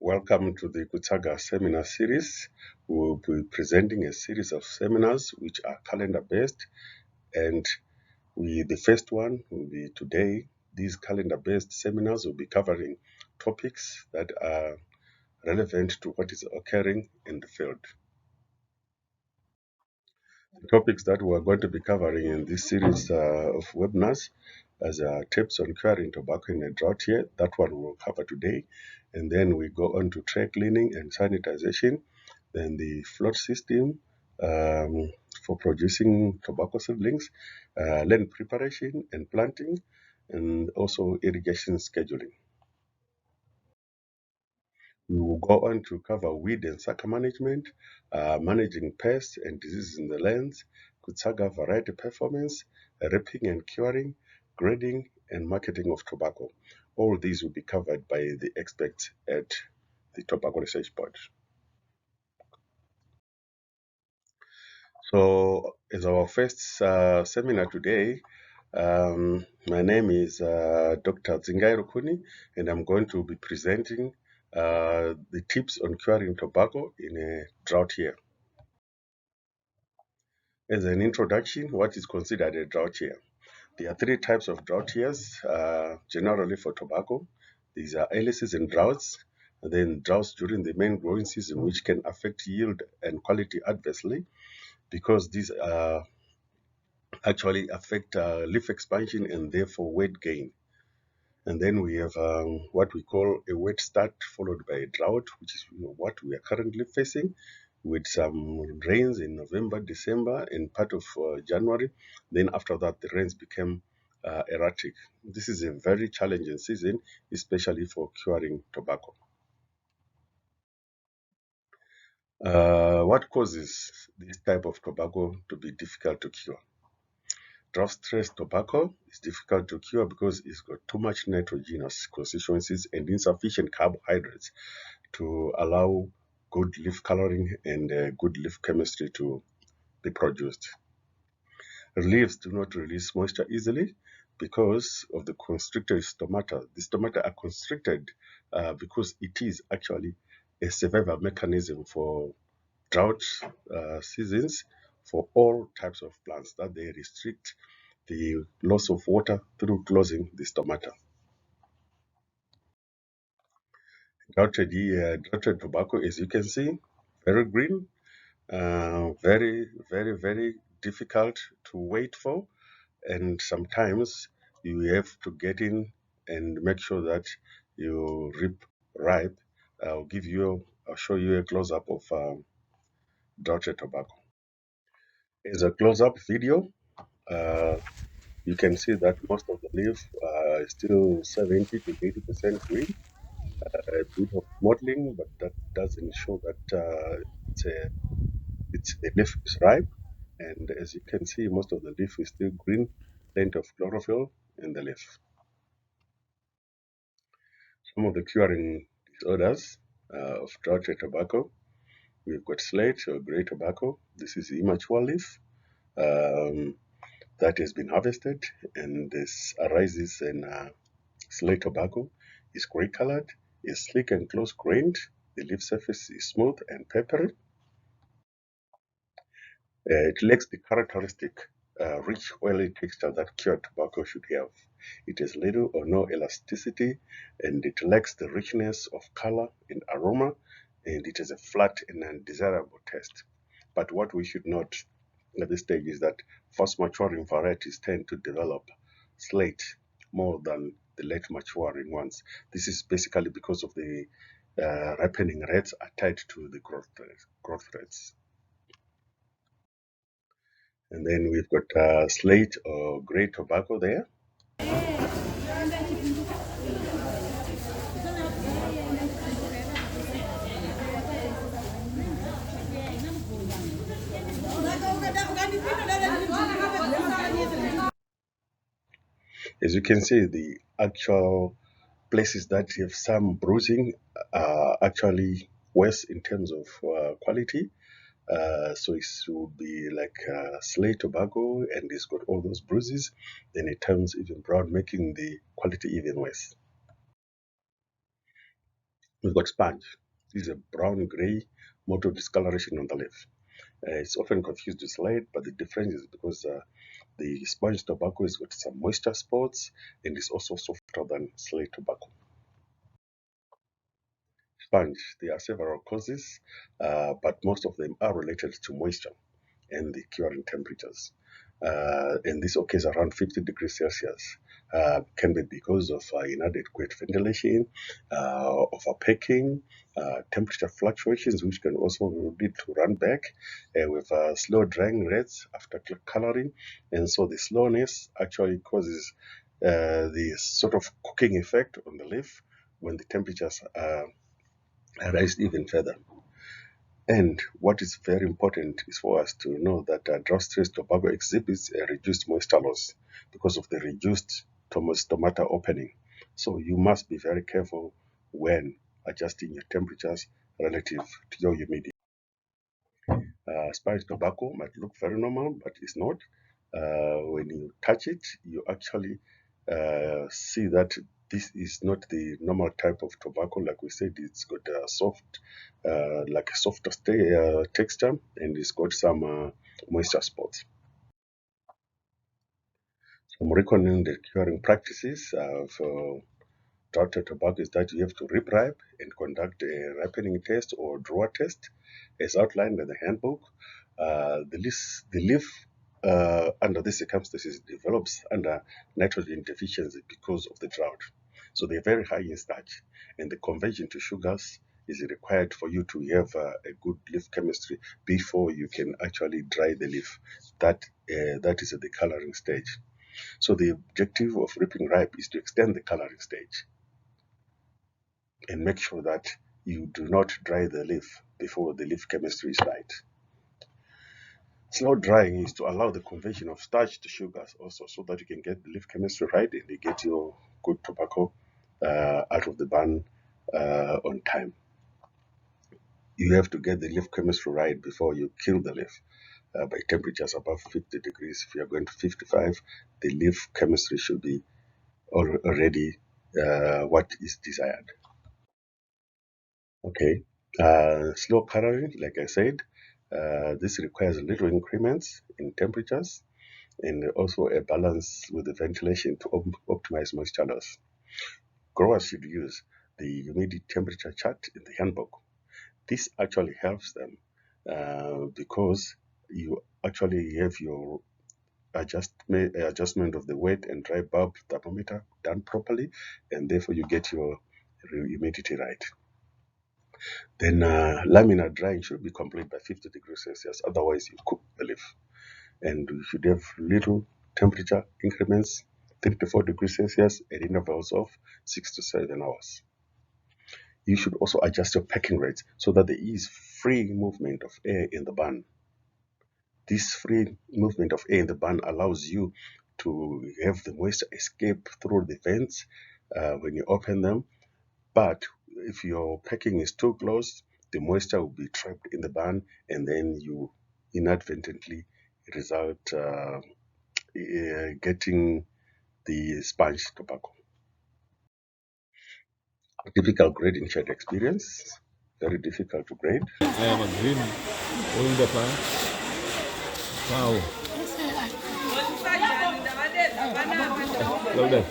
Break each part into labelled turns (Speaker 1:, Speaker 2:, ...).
Speaker 1: Welcome to the Kutsaga seminar series. We will be presenting a series of seminars which are calendar based, and the first one will be today. These calendar based seminars will be covering topics that are relevant to what is occurring in the field. The topics that we're going to be covering in this series of webinars as tips on curing tobacco in a drought year. That one we'll cover today. And then we go on to tray cleaning and sanitization, then the float system for producing tobacco seedlings, land preparation and planting, and also irrigation scheduling. We will go on to cover weed and sucker management, managing pests and diseases in the lands, Kutsaga variety performance, reaping and curing, grading, and marketing of tobacco. All these will be covered by the experts at the Tobacco Research Board. So, as our first seminar today, my name is Dr. Zingai Rukuni, and I'm going to be presenting the tips on curing tobacco in a drought year. As an introduction, what is considered a drought year? There are three types of drought years, generally for tobacco. These are early season droughts, and then droughts during the main growing season, which can affect yield and quality adversely because these actually affect leaf expansion and therefore weight gain. And then we have what we call a wet start followed by a drought, which is what we are currently facing with some rains in November, December, and part of January. Then after that, the rains became erratic. This is a very challenging season, especially for curing tobacco. What causes this type of tobacco to be difficult to cure? Drought stress tobacco is difficult to cure because it's got too much nitrogenous constituencies and insufficient carbohydrates to allow good leaf coloring and good leaf chemistry to be produced. Leaves do not release moisture easily because of the constricted stomata. The stomata are constricted because it is actually a survival mechanism for drought seasons for all types of plants, that they restrict the loss of water through closing the stomata. Droughted tobacco, as you can see, very green, very difficult to wait for, and sometimes you have to get in and make sure that you rip ripe. I'll show you a close up of droughted tobacco. As a close up video, uh, you can see that most of the leaf is still 70 to 80% green. A bit of mottling, but that doesn't show that the leaf is ripe. And as you can see, most of the leaf is still green, plenty of chlorophyll in the leaf. Some of the curing disorders of droughted tobacco, we've got slate or gray tobacco. This is immature leaf um, that has been harvested, and this arises in slate tobacco. Is gray colored, is sleek and close grained. The leaf surface is smooth and peppery. It lacks the characteristic rich oily texture that cured tobacco should have. It has little or no elasticity, and it lacks the richness of color and aroma, and it has a flat and undesirable taste. But what we should note at this stage is that fast maturing varieties tend to develop slate more than the late maturing ones. This is basically because of the ripening rates are tied to the growth rates. And then we've got slate or gray tobacco there. As you can see, the actual places that have some bruising are actually worse in terms of quality. So it would be like slate tobacco, and it's got all those bruises. Then it turns even brown, making the quality even worse. We've got sponge. This is a brown-gray mottled discoloration on the leaf. It's often confused with slate, but the difference is because the sponge tobacco is with some moisture spots and is also softer than slate tobacco. Sponge, there are several causes, but most of them are related to moisture and the curing temperatures. And this occurs around 50 degrees Celsius. Can be because of inadequate ventilation, overpacking, temperature fluctuations, which can also lead to run back with slow drying rates after coloring. And so the slowness actually causes the sort of cooking effect on the leaf when the temperatures rise even further. And what is very important is for us to know that drought stress tobacco exhibits a reduced moisture loss because of the reduced stomata opening. So you must be very careful when adjusting your temperatures relative to your humidity. Spiced tobacco might look very normal, but it's not. When you touch it, you actually see that this is not the normal type of tobacco. Like we said, it's got a soft, like a softer texture, and it's got some moisture spots. Some recommended curing practices for drought tobacco is that you have to rip ripe and conduct a ripening test or drawer test as outlined in the handbook. The leaf under these circumstances develops under nitrogen deficiency because of the drought. So they're very high in starch, and the conversion to sugars is required for you to have a good leaf chemistry before you can actually dry the leaf. That is at the coloring stage. So the objective of ripping ripe is to extend the coloring stage and make sure that you do not dry the leaf before the leaf chemistry is right. Slow drying is to allow the conversion of starch to sugars also so that you can get the leaf chemistry right and you get your good tobacco out of the barn on time. You have to get the leaf chemistry right before you kill the leaf by temperatures above 50 degrees. If you are going to 55, the leaf chemistry should be already what is desired. Okay. Slow coloring, like I said, this requires little increments in temperatures and also a balance with the ventilation to optimize moisture loss. Growers should use the humidity temperature chart in the handbook. This actually helps them because you actually have your adjustment of the wet and dry bulb thermometer done properly, and therefore you get your humidity right. Then laminar drying should be complete by 50 degrees Celsius. Otherwise, you cook the leaf. And you should have little temperature increments, 3 to 4 degrees Celsius at intervals of 6 to 7 hours. You should also adjust your packing rates so that there is free movement of air in the barn. This free movement of air in the barn allows you to have the moisture escape through the vents when you open them. But if your packing is too close, the moisture will be trapped in the barn, and then you inadvertently result getting the sponge tobacco. Difficult grading shed experience, very difficult to grade.
Speaker 2: I am a green holding the plant. Wow. Well done.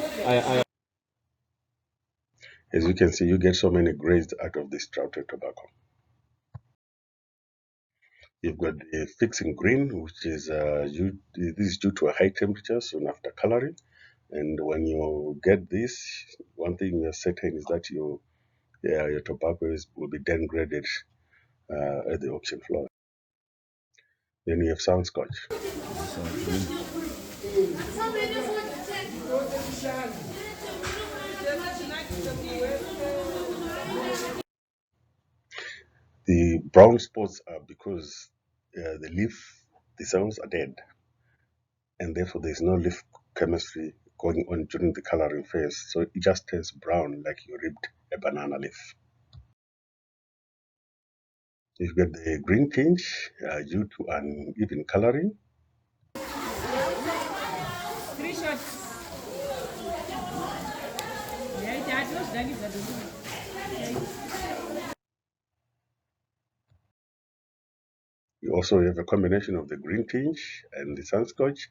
Speaker 1: As you can see, you get so many grades out of this droughted tobacco. You've got the fixing green, which is this is due to a high temperature soon after coloring. And when you get this, one thing you're certain is that your tobacco will be then graded at the auction floor. Then you have sound scotch. The brown spots are because the cells are dead, and therefore there's no leaf chemistry going on during the coloring phase. So it just turns brown like you ripped a banana leaf. You get the green tinge due to uneven coloring. also have a combination of the green tinge and the sunscorch.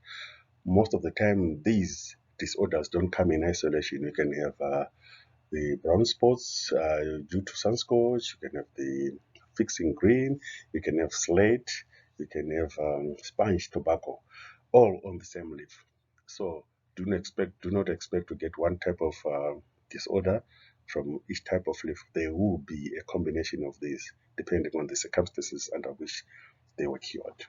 Speaker 1: Most of the time, these disorders don't come in isolation. You can have the brown spots due to sunscorch. You can have the fixing green. You can have slate. You can have sponge tobacco, all on the same leaf. So do not expect to get one type of disorder from each type of leaf. There will be a combination of these depending on the circumstances under which they were cured.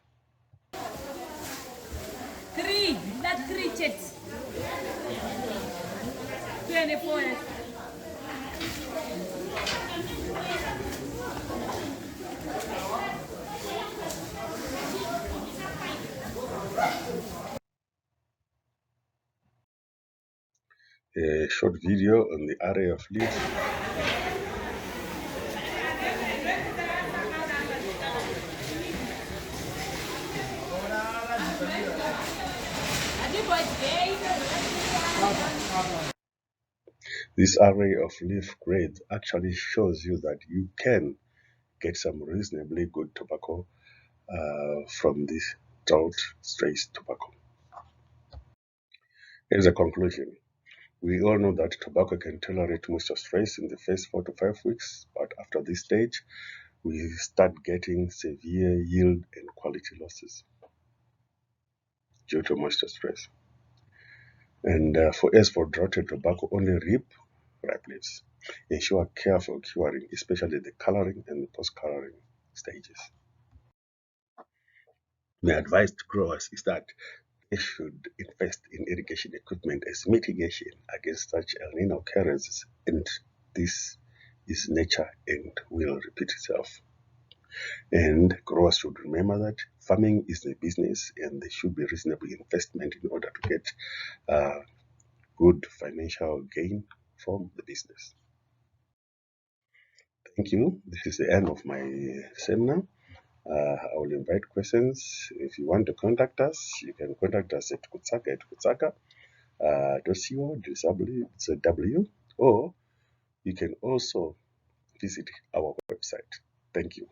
Speaker 3: Not cricket. 24.
Speaker 1: A short video on the array of leaf. This array of leaf grades actually shows you that you can get some reasonably good tobacco from this drought stress tobacco. Here's a conclusion. We all know that tobacco can tolerate moisture stress in the first 4 to 5 weeks, but after this stage, we start getting severe yield and quality losses due to moisture stress. And as for droughted tobacco, only ripe leaves. Ensure careful curing, especially the coloring and the post-coloring stages. My advice to growers is that they should invest in irrigation equipment as mitigation against such El Nino occurrences, and this is nature and will repeat itself. And growers should remember that farming is a business and there should be reasonable investment in order to get good financial gain from the business. Thank you. This is the end of my seminar. I will invite questions. If you want to contact us, you can contact us at kutsaka@kutsaka.co.zw, or you can also visit our website. Thank you.